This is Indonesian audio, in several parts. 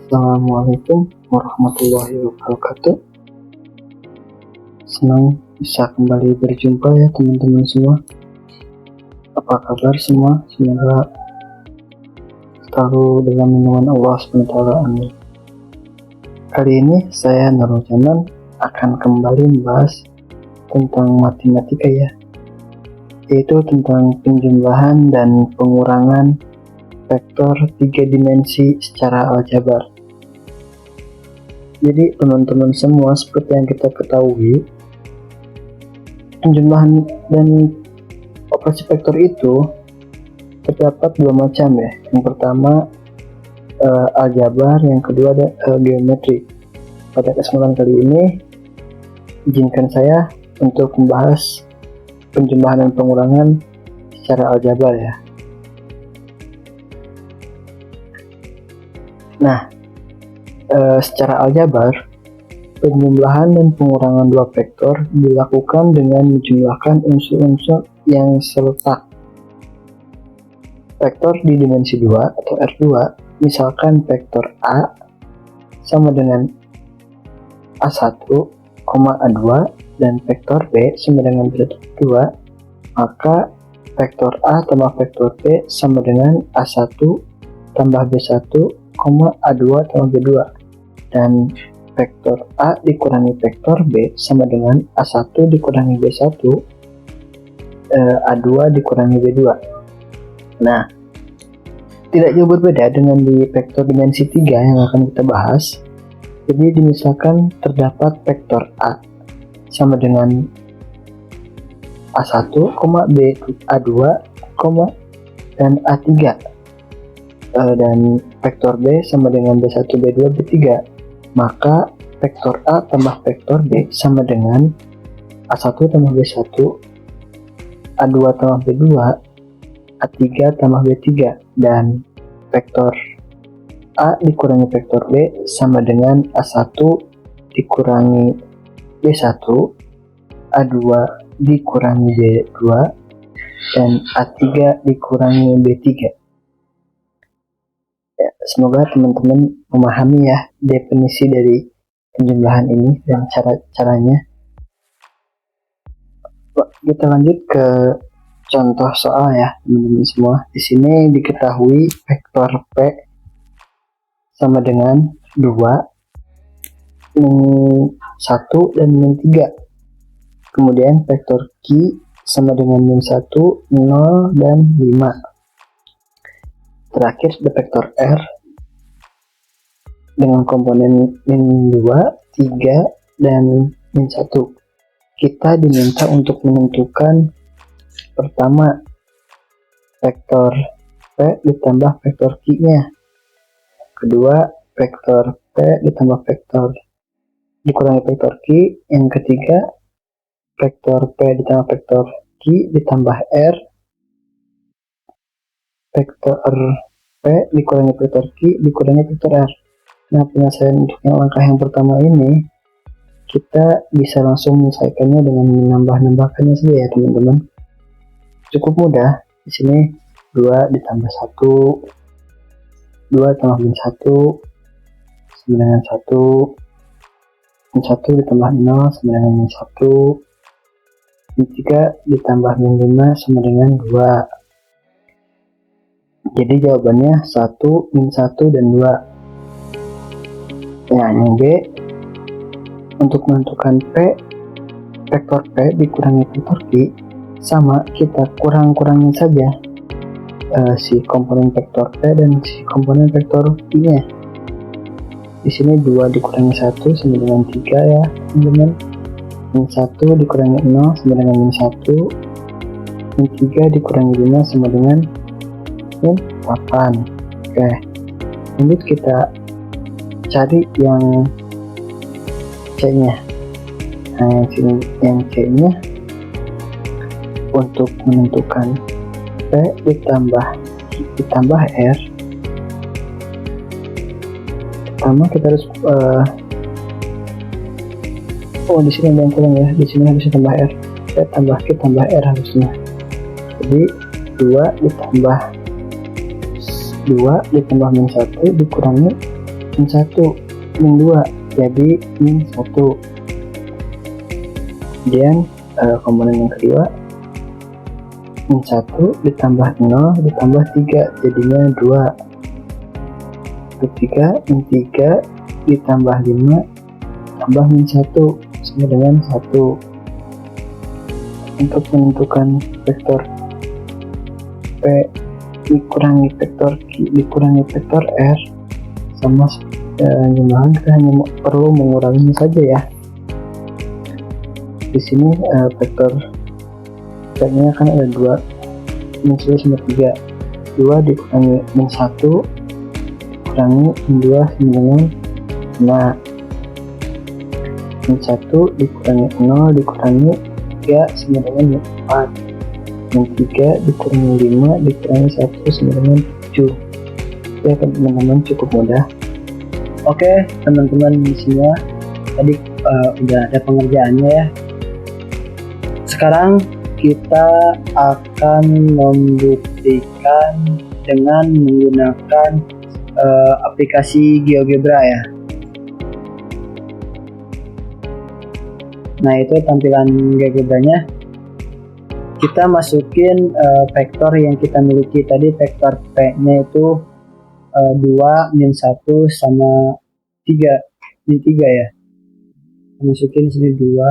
Assalamualaikum warahmatullahi wabarakatuh. Senang bisa kembali berjumpa ya teman-teman semua. Apa kabar semua? Semoga selalu dalam lindungan Allah SWT. Amin. Kali ini saya Nurul Jaman akan kembali membahas tentang matematika ya, yaitu tentang penjumlahan dan pengurangan vektor 3 dimensi secara aljabar. Jadi teman-teman semua, seperti yang kita ketahui, penjumlahan dan operasi vektor itu terdapat dua macam ya. Yang pertama aljabar, yang kedua ada geometri. Pada kesempatan kali ini izinkan saya untuk membahas penjumlahan dan pengurangan secara aljabar ya. Nah, secara aljabar, penjumlahan dan pengurangan dua vektor dilakukan dengan menjumlahkan unsur-unsur yang seletak. Vektor di dimensi 2 atau R2, misalkan vektor A sama dengan A1, A2 dan vektor B sama dengan B2, maka vektor A tambah vektor B sama dengan A1 tambah B1, A2 tambah B2, dan vektor A dikurangi vektor B sama dengan A1 dikurangi B1, A2 dikurangi B2. Nah, tidak jauh berbeda dengan di vektor dimensi 3 yang akan kita bahas. Jadi misalkan terdapat vektor A sama dengan A1, B, A2, dan A3, dan vektor B sama dengan B1, B2, B3, maka vektor A tambah vektor B sama dengan A1 tambah B1, A2 tambah B2, A3 tambah B3, dan vektor A dikurangi vektor B sama dengan A1 dikurangi B1, A2 dikurangi B2, dan A3 dikurangi B3. Ya, semoga teman-teman memahami ya definisi dari penjumlahan ini dan cara-caranya. Kita lanjut ke contoh soal ya teman-teman semua. Di sini diketahui vektor P sama dengan 2, min 1, dan min 3. Kemudian vektor Q sama dengan min 1, 0, dan 5. Terakhir ada vektor R dengan komponen min 2, 3, dan min 1. Kita diminta untuk menentukan pertama vektor P ditambah vektor Q-nya. Kedua, vektor P ditambah vektor dikurangi vektor Q. Yang ketiga, vektor P ditambah vektor Q ditambah R. Vektor P dikurangi vektor Q dikurangi vektor R. Nah, penyelesaian untuk yang langkah yang pertama ini kita bisa langsung menyelesaikannya dengan menambah-nambahkannya saja ya teman-teman. Cukup mudah. Di sini 2 ditambah 1, 2 tambah min 1 sama dengan 1, min 1 ditambah 0 sama dengan min 1, min 3 ditambah min 5 sama dengan 2. Jadi jawabannya 1, min 1, dan 2. Nah, yang B, untuk menentukan P, vektor P dikurangi vektor Q, sama kita kurang-kurangin saja si komponen vektor P dan si komponen vektor Q-nya. Di sini 2 dikurangi 1 sama dengan 3 ya teman-teman. Min 1 dikurangi 0 sama dengan min 1. Min 3 dikurangi 5 sama dengan min 8. Oke. Lanjut kita cari yang C-nya. Nah, yang C-nya untuk menentukan P ditambah R, pertama kita harus di sini ada yang kurang ya. Di sini harus tambah R. P tambah Q tambah R harusnya. Jadi 2 ditambah min 1 dikurangi min 1, min 2 jadi min 1. Kemudian komponen yang kedua, min 1 ditambah 0 ditambah 3 jadinya 2. Ketiga, min 3 ditambah 5 tambah min 1 sama dengan 1. Untuk menentukan vektor P dikurangi vektor Q dikurangi vektor R sama jumlahan, kita hanya perlu menguranginya saja ya. Di sini vektor P-nya kan ada 2, min 1 sama 3. 2 dikurangi min 1 dikurangi min 2 sama dengan 5. Min 1 dikurangi 0 dikurangi 3 sama dengan 4. Min 3 dikurangi 5 dikurangi 1 sama dengan 7. Ya kan teman-teman, cukup mudah. Oke teman-teman semua, tadi udah ada pengerjaannya ya. Sekarang kita akan membuktikan dengan menggunakan aplikasi GeoGebra ya. Nah itu tampilan GeoGebra-nya. Kita masukin vektor yang kita miliki tadi, vektor P-nya itu 2, min 1 sama 3, min 3 ya. Kita masukin sini 2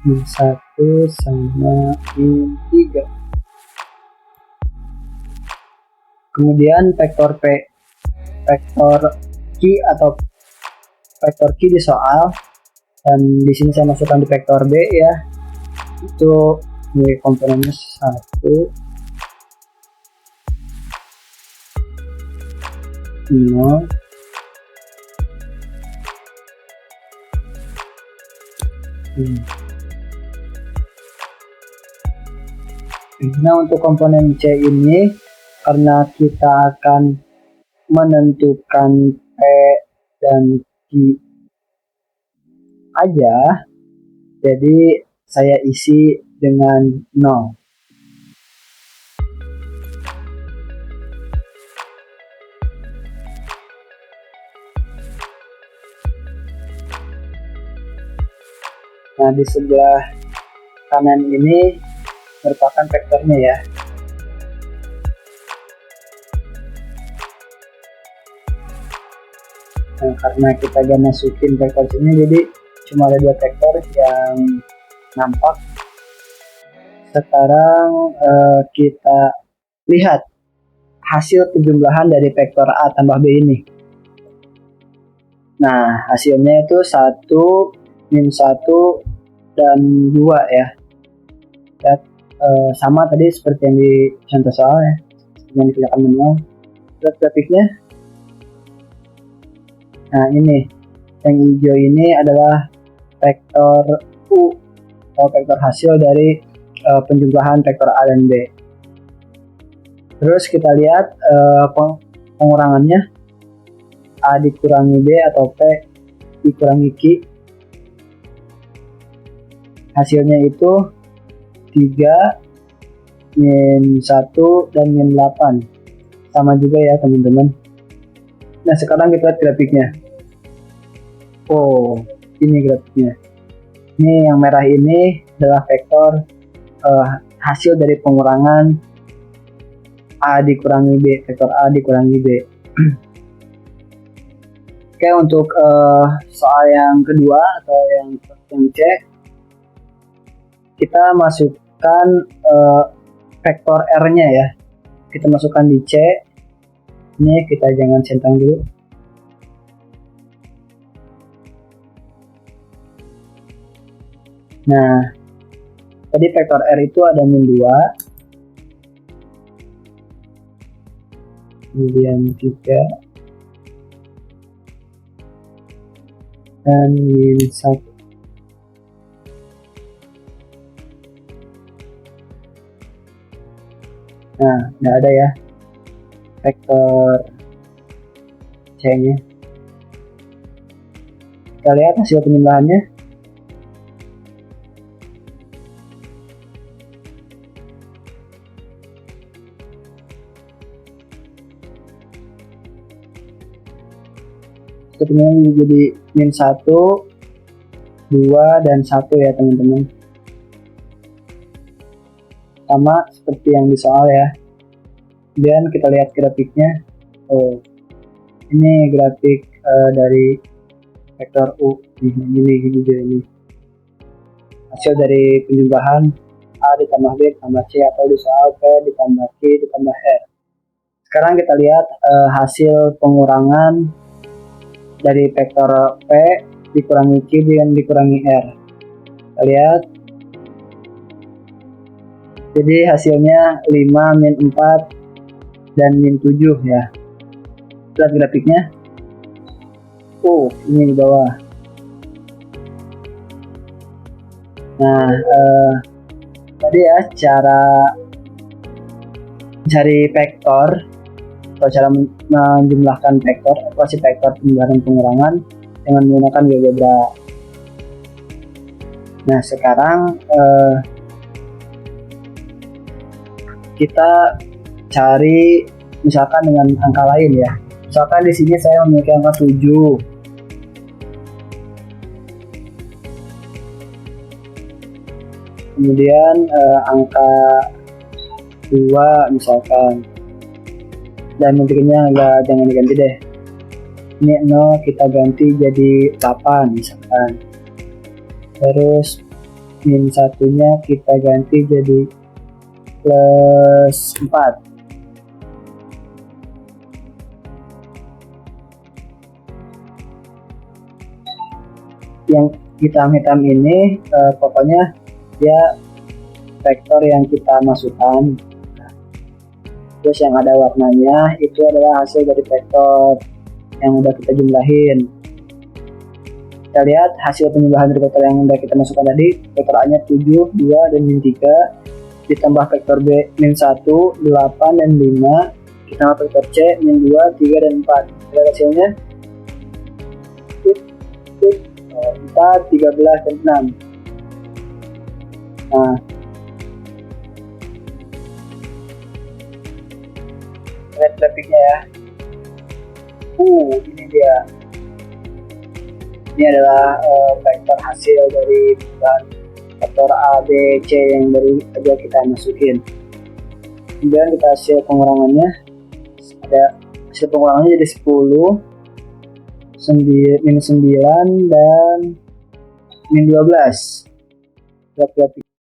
min 1 sama min 3. Kemudian vektor P, vektor Q atau vektor Q di soal, dan di sini saya masukkan di vektor B ya. Itu komponennya 1 0 Nah untuk komponen C ini, karena kita akan menentukan P dan Q aja, jadi saya isi dengan 0. Nah di sebelah kanan ini merupakan vektornya ya. Nah, karena kita gak masukin vektor sini, jadi cuma ada 2 vektor yang nampak. Sekarang kita lihat hasil penjumlahan dari vektor A tambah B ini. Nah hasilnya itu 1, min 1, dan 2 ya. Dan, sama tadi seperti yang di contoh soal ya, yang dikerjakan manual. Lihat grafiknya. Nah ini yang hijau ini adalah vektor U atau vektor hasil dari penjumlahan vektor A dan B. Terus kita lihat pengurangannya, A dikurangi B atau P dikurangi Q, hasilnya itu 3, min 1, dan min 8. Sama juga ya teman-teman. Nah sekarang kita lihat grafiknya. Oh ini grafiknya. Ini yang merah ini adalah vektor hasil dari pengurangan A dikurangi B, vektor A dikurangi B. Oke, untuk soal yang kedua atau yang C, kita masukkan vektor R-nya ya. Kita masukkan di C. Ini kita jangan centang dulu. Nah, tadi vektor R itu ada min 2, kemudian 3, dan min 1. Nah, nggak ada ya vektor C-nya. Kita lihat hasil penjumlahannya. Kemudian jadi min 1, 2, dan 1 ya teman-teman. Sama seperti yang di soal ya. Kemudian kita lihat grafiknya. Ini grafik dari vektor U. Ini hijau. Hasil dari penjumlahan A ditambah B ditambah C, atau di soal P ditambah Q ditambah R. Sekarang kita lihat hasil pengurangan dari vektor P dikurangi Q dan dikurangi R. Kita lihat. Jadi hasilnya 5, min 4, dan min 7 ya. Lihat grafiknya. Ini di bawah. Nah, tadi ya cara cari vektor atau cara menjumlahkan vektor, operasi vektor penjumlahan dan pengurangan dengan menggunakan GeoGebra. Nah, sekarang kita cari misalkan dengan angka lain ya. Misalkan di sini saya memiliki angka 7. Kemudian angka 2 misalkan. Dan bentuknya jangan diganti deh. Ini 0 kita ganti jadi 8 misalkan. Terus min 1-nya kita ganti jadi plus 4. Yang hitam-hitam ini pokoknya dia vektor yang kita masukkan. Terus yang ada warnanya itu adalah hasil dari vektor yang udah kita jumlahin. Kita lihat hasil penjumlahan dari vektor yang udah kita masukkan tadi. Vektor A nya 7, 2, dan min 3, ditambah vektor B min 1, 8, dan 5, ditambah vektor C min 2, 3, dan 4. Lihat hasilnya 4, 13, dan 6. Nah, lihat grafiknya ya. Ini dia. Ini adalah vektor hasil dari vektor A, B, C yang baru saja kita masukin. Kemudian kita hasil pengurangannya. Ada hasil pengurangannya jadi 10, min 9, dan min 12. Lihat grafik.